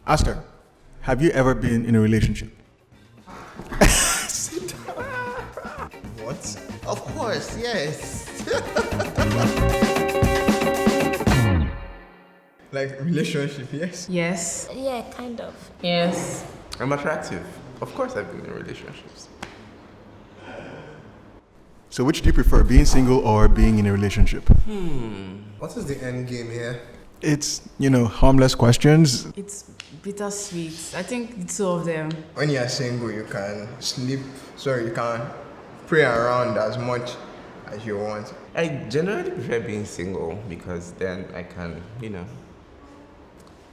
Ask her, have you ever been in a relationship? What? Of course, yes. Like relationship, yes? Yes. Yeah, kind of. Yes. I'm attractive. Of course I've been in relationships. So which do you prefer, being single or being in a relationship? What is the end game here? It's, harmless questions. It's bittersweet. I think the two of them. When you're single, you can you can play around as much as you want. I generally prefer being single because then I can,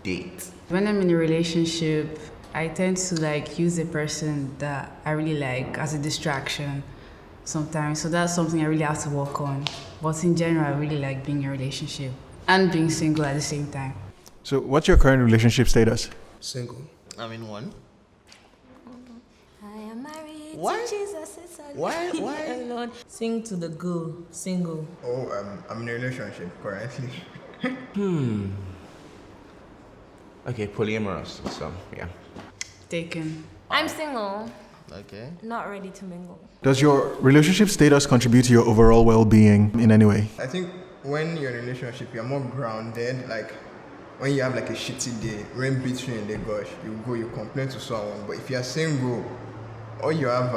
date. When I'm in a relationship, I tend to use a person that I really like as a distraction sometimes. So that's something I really have to work on. But in general, I really like being in a relationship and being single at the same time. So what's your current relationship status? Single. I'm in one. I am married Why? to Jesus. It's a Why? Lord, sing to the girl, single. Oh, I'm in a relationship currently. Okay, polyamorous, so yeah. Taken. I'm single, Okay. not ready to mingle. Does your relationship status contribute to your overall well-being in any way? I think when you're in a relationship, you're more grounded. Like when you have like a shitty day, rain beats you in Lagos, you complain to someone. But if you're single, or you have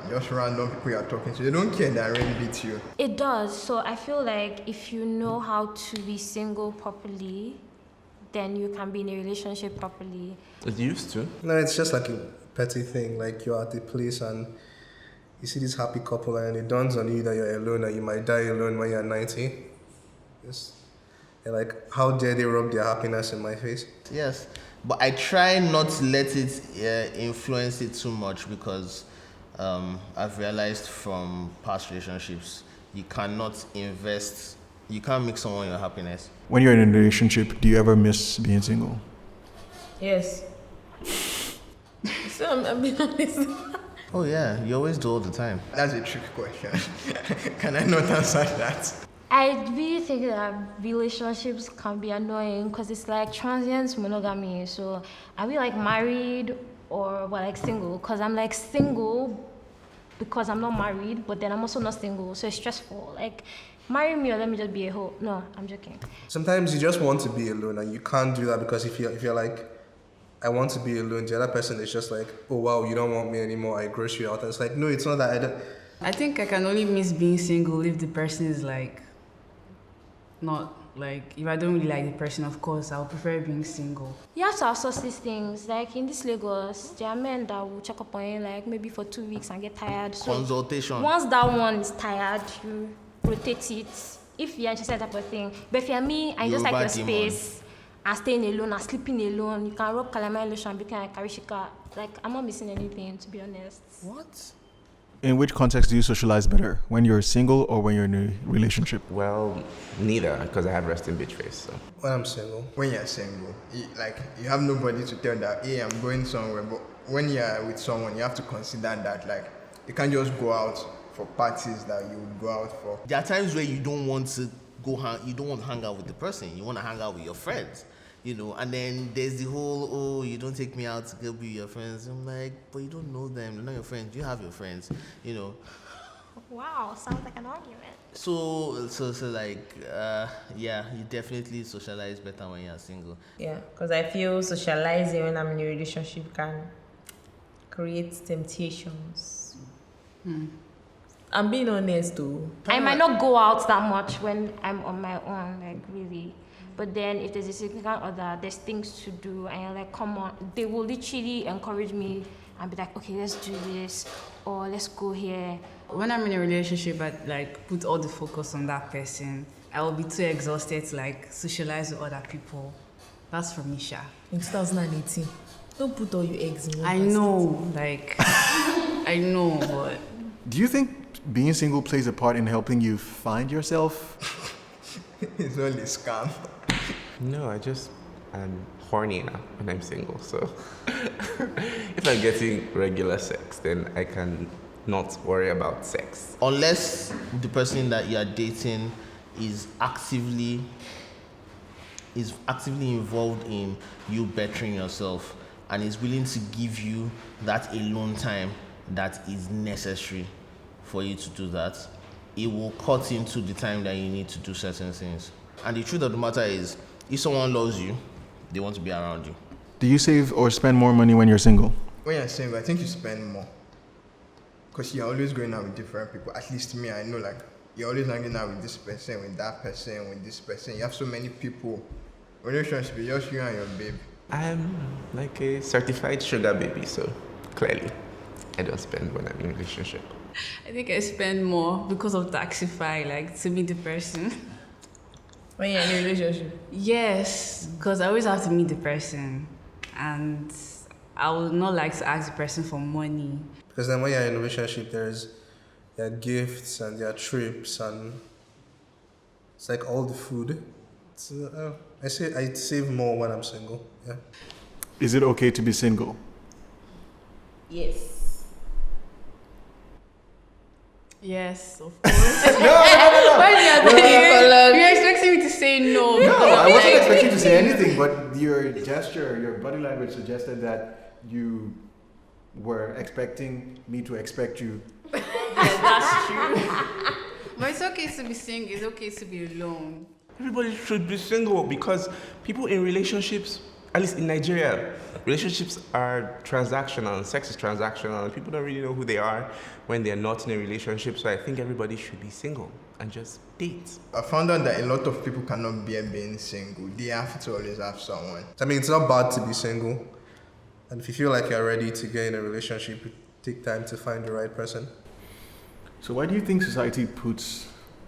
just random people you're talking to, they don't care that rain beats you. It does. So I feel like if you know how to be single properly, then you can be in a relationship properly. It used to. No, it's just like a petty thing. Like you're at the place and you see this happy couple and it dawns on you that you're alone and you might die alone when you're 90. You're like, how dare they rub their happiness in my face? Yes, but I try not to let it influence it too much because I've realized from past relationships, you can't make someone your happiness. When you're in a relationship, do you ever miss being single? Yes. So I'm being honest. Oh yeah, you always do all the time. That's a trick question. Can I not answer that? I really think that relationships can be annoying because it's like transient monogamy. So are we like married or we're like single? Because I'm like single because I'm not married, but then I'm also not single, so it's stressful. Like, marry me or let me just be a hoe. No, I'm joking. Sometimes you just want to be alone and you can't do that because if you're like, I want to be alone, the other person is just like, oh wow, you don't want me anymore, I gross you out. And it's like, no, it's not that. I think I can only miss being single if the person is not if I don't really like the person, of course, I'll prefer being single. You have to outsource these things. Like in this Lagos, there are men that will check up on you like maybe for 2 weeks and get tired. So Consultation. once that one is tired, you rotate it if you're interested in that type of thing. But if you're me and you just like your space and staying alone and sleeping alone, you can rub calamine lotion and become like Karishika. Like, I'm not missing anything, to be honest. What? In which context do you socialize better? When you're single or when you're in a relationship? Well, neither, because I have resting bitch face, so. When I'm single. When you're single, you have nobody to tell that, hey, I'm going somewhere. But when you're with someone, you have to consider that, like, you can't just go out for parties that you would go out for. There are times where you don't want to you don't want to hang out with the person. You want to hang out with your friends, and then there's the whole, oh, you don't take me out to go be your friends. I'm like, but you don't know them. They're not your friends. You have your friends, Wow, sounds like an argument. So yeah, you definitely socialize better when you're single. Yeah, because I feel socializing when I'm in a relationship can create temptations. I'm being honest too. I might not go out that much when I'm on my own, like really. But then if there's a significant other, there's things to do, and you're like, come on. They will literally encourage me and be like, okay, let's do this, or let's go here. When I'm in a relationship, I put all the focus on that person. I will be too exhausted to socialize with other people. That's for me, Sha. In 2018, don't put all your eggs in one I basket. know, I know, but... Do you think being single plays a part in helping you find yourself? It's only a scam. No, I'm horny now when I'm single, so if I'm getting regular sex, then I can not worry about sex. Unless the person that you are dating is actively is actively involved in you bettering yourself and is willing to give you that alone time that is necessary for you to do that, it will cut into the time that you need to do certain things. And the truth of the matter is, if someone loves you, they want to be around you. Do you save or spend more money when you're single? When you're single, I think you spend more. Because you're always going out with different people. At least me, I know, like, you're always hanging out with this person, with that person, with this person. You have so many people. Relationship, it's just you and your babe. I'm like a certified sugar baby, so clearly I don't spend when I'm in a relationship. I think I spend more because of Taxify, like to meet the person. When you're in a relationship? Yes, because I always have to meet the person, and I would not like to ask the person for money. Because then when you're in a relationship, there are gifts and there are trips and it's like all the food. I save more when I'm single. Yeah. Is it okay to be single? Yes. Yes, of course. Why you're expecting me to say no? No, I wasn't expecting you to say anything, but your gesture, your body language suggested that you were expecting me to expect you. Yeah, that's true. But it's okay to be single, it's okay to be alone. Everybody should be single because people in relationships, at least in Nigeria, relationships are transactional, sex is transactional, and people don't really know who they are when they're not in a relationship. So I think everybody should be single and just date. I found out that a lot of people cannot bear being single. They have to always have someone. I mean, it's not bad to be single. And if you feel like you're ready to get in a relationship, take time to find the right person. So why do you think society puts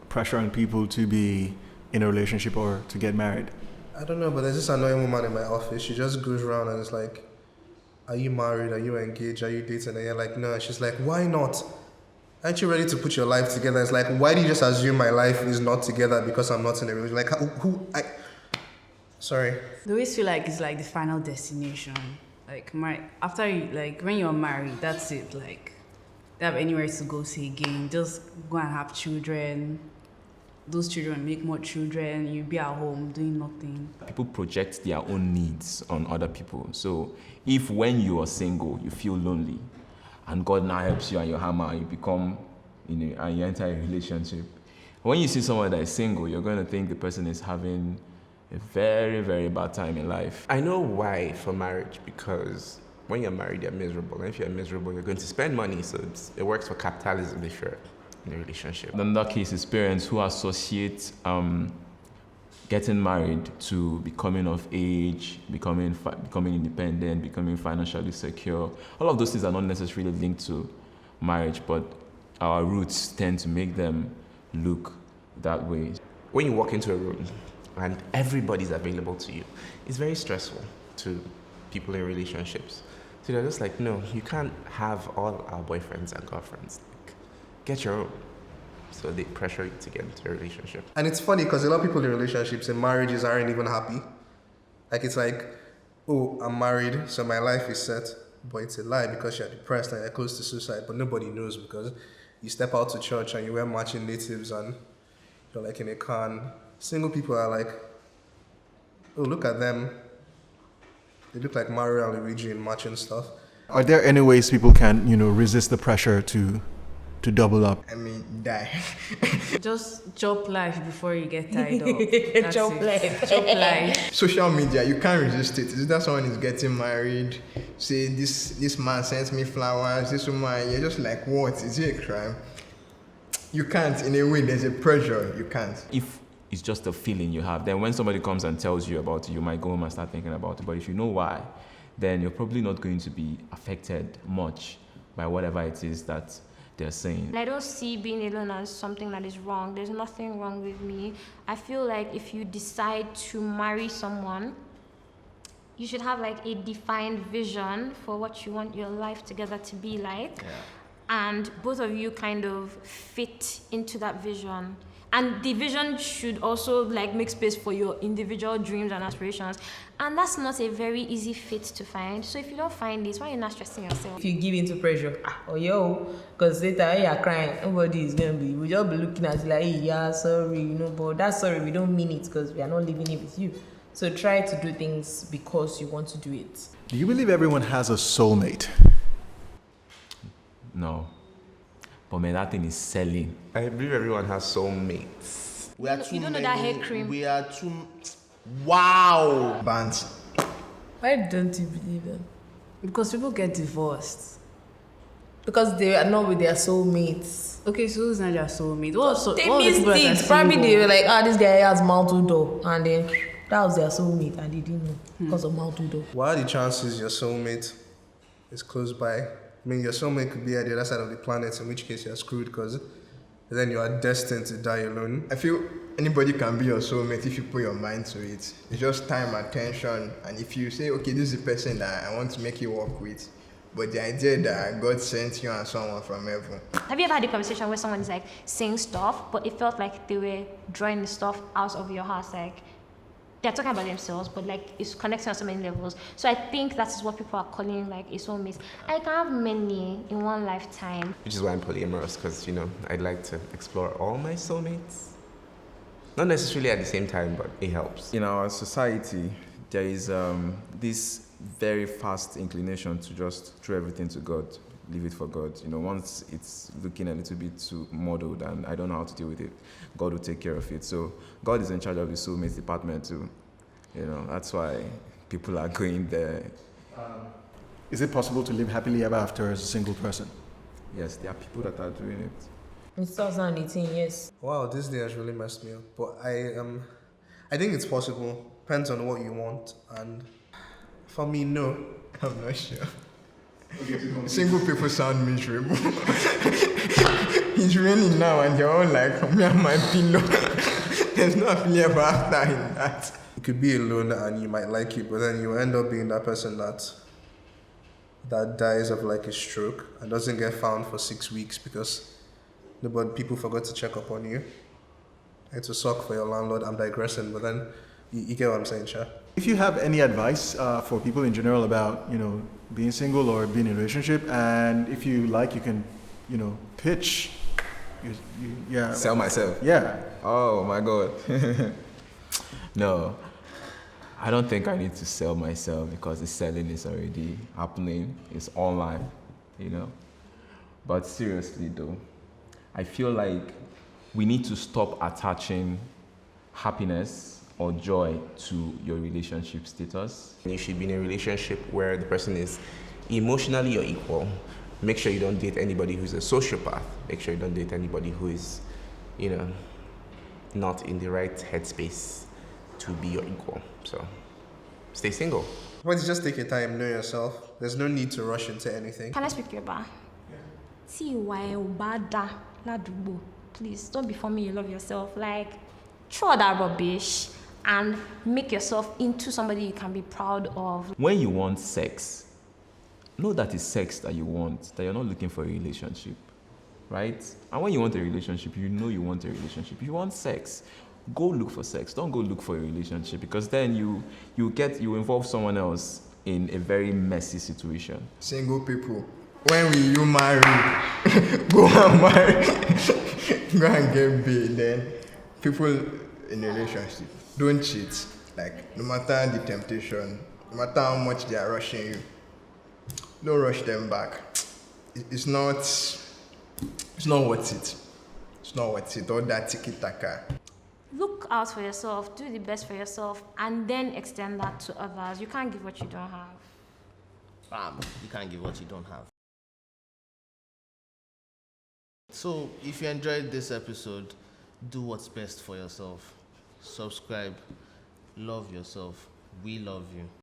pressure on people to be in a relationship or to get married? I don't know, but there's this annoying woman in my office. She just goes around and is like, are you married? Are you engaged? Are you dating? And you're like, no. And she's like, why not? Aren't you ready to put your life together? It's like, why do you just assume my life is not together because I'm not in a relationship? Like, sorry. The always feel like it's like the final destination. Like, after you, like, when you're married, that's it. Like, they have anywhere to go to again. Just go and have children. Those children make more children. You be at home doing nothing. People project their own needs on other people. So if when you are single, you feel lonely, and God now helps you and your hammer, you become, and you enter a relationship. When you see someone that is single, you're going to think the person is having a very, very bad time in life. I know why for marriage, because when you're married, you're miserable. And if you're miserable, you're going to spend money. So it works for capitalism if you're in a relationship. In that case, it's parents who associate getting married to becoming of age, becoming independent, becoming financially secure. All of those things are not necessarily linked to marriage, but our roots tend to make them look that way. When you walk into a room and everybody's available to you, it's very stressful to people in relationships. So they're just like, no, you can't have all our boyfriends and girlfriends. Like, get your own. So they pressure you to get into a relationship. And it's funny because a lot of people in relationships and marriages aren't even happy. Like, it's like, oh, I'm married, so my life is set. But it's a lie because you're depressed and you're close to suicide. But nobody knows because you step out to church and you wear matching natives and you're like in a car. And single people are like, oh, look at them. They look like Mario and Luigi in matching stuff. Are there any ways people can, resist the pressure to double up? I mean, die. Just chop life before you get tied up. That's Chop it. life. Chop life. Social media, you can't resist it. Is that someone is getting married? Say, this man sends me flowers, this woman, you're just like, what? Is it a crime? You can't. In a way, there's a pressure. You can't. If it's just a feeling you have, then when somebody comes and tells you about it, you might go home and start thinking about it. But if you know why, then you're probably not going to be affected much by whatever it is that they're saying. I don't see being alone as something that is wrong. There's nothing wrong with me. I feel like if you decide to marry someone, you should have like a defined vision for what you want your life together to be like. Yeah. And both of you kind of fit into that vision. And the vision should also like make space for your individual dreams and aspirations. And that's not a very easy fit to find. So if you don't find this, why are you not stressing yourself? If you give into pressure, because later when you're crying, nobody is going to be, we'll just be looking at you like, hey, yeah, sorry, but that's sorry, we don't mean it because we are not living it with you. So try to do things because you want to do it. Do you believe everyone has a soulmate? No. But man, that thing is selling. I believe everyone has soulmates. We are You too don't know many. that hair cream. We are too. Wow. Bands. Why don't you believe them? Because people get divorced. Because they are not with their soulmates. Okay, so who's not their soulmate? They what are the missed people that it. are Probably single? they were like, this guy has mouth door, and then that was their soulmate, and they didn't know because of mouth door. What are the chances your soulmate is close by? I mean, your soulmate could be at the other side of the planet, in which case you're screwed because then you are destined to die alone. I feel anybody can be your soulmate if you put your mind to it. It's just time, attention, and if you say, okay, this is the person that I want to make you work with, but the idea that God sent you and someone from heaven. Have you ever had a conversation where someone is like saying stuff, but it felt like they were drawing the stuff out of your house? Like they're talking about themselves, but like it's connecting on so many levels. So I think that is what people are calling like a soulmate. I can have many in one lifetime. Which is why I'm polyamorous, because, I'd like to explore all my soulmates. Not necessarily at the same time, but it helps. In our society, there is this very fast inclination to just throw everything to God, leave it for God. Once it's looking a little bit too muddled and I don't know how to deal with it, God will take care of it. So God is in charge of the soulmates department too. That's why people are going there. Is it possible to live happily ever after as a single person? Yes, there are people that are doing it. In 2018, yes. Wow, this day has really messed me up. But I think it's possible. Depends on what you want. And for me, no. I'm not sure. Single people sound miserable. It's raining now and they're all like, me and my pillow. There's no happily ever after in that. You could be alone and you might like it, but then you end up being that person that dies of like a stroke and doesn't get found for 6 weeks because people forgot to check up on you. It's a suck for your landlord. I'm digressing, but then you get what I'm saying, Sha. If you have any advice for people in general about, being single or being in a relationship, and if you like, you can, pitch. Yeah. Sell myself. Yeah. Oh my God. No, I don't think I need to sell myself because the selling is already happening. It's online, But seriously though, I feel like we need to stop attaching happiness or joy to your relationship status. You should be in a relationship where the person is emotionally your equal. Make sure you don't date anybody who's a sociopath. Make sure you don't date anybody who is, not in the right headspace to be your equal. So, stay single. Why don't you just take your time, know yourself? There's no need to rush into anything. Can I speak Yoruba? See why bada ladubo. Please don't be for me. You love yourself. Like throw that rubbish and make yourself into somebody you can be proud of. When you want sex, know that it's sex that you want, that you're not looking for a relationship, right? And when you want a relationship, you know you want a relationship. If you want sex, go look for sex. Don't go look for a relationship because then you involve someone else in a very messy situation. Single people, when will you marry? Go and marry. Go and get paid. Then people in a relationship, don't cheat. Like no matter the temptation, no matter how much they are rushing you, don't rush them back. It's not worth it. It's not worth it. All that tiki-taka. Look out for yourself, do the best for yourself, and then extend that to others. You can't give what you don't have. You can't give what you don't have. So, if you enjoyed this episode, do what's best for yourself. Subscribe. Love yourself. We love you.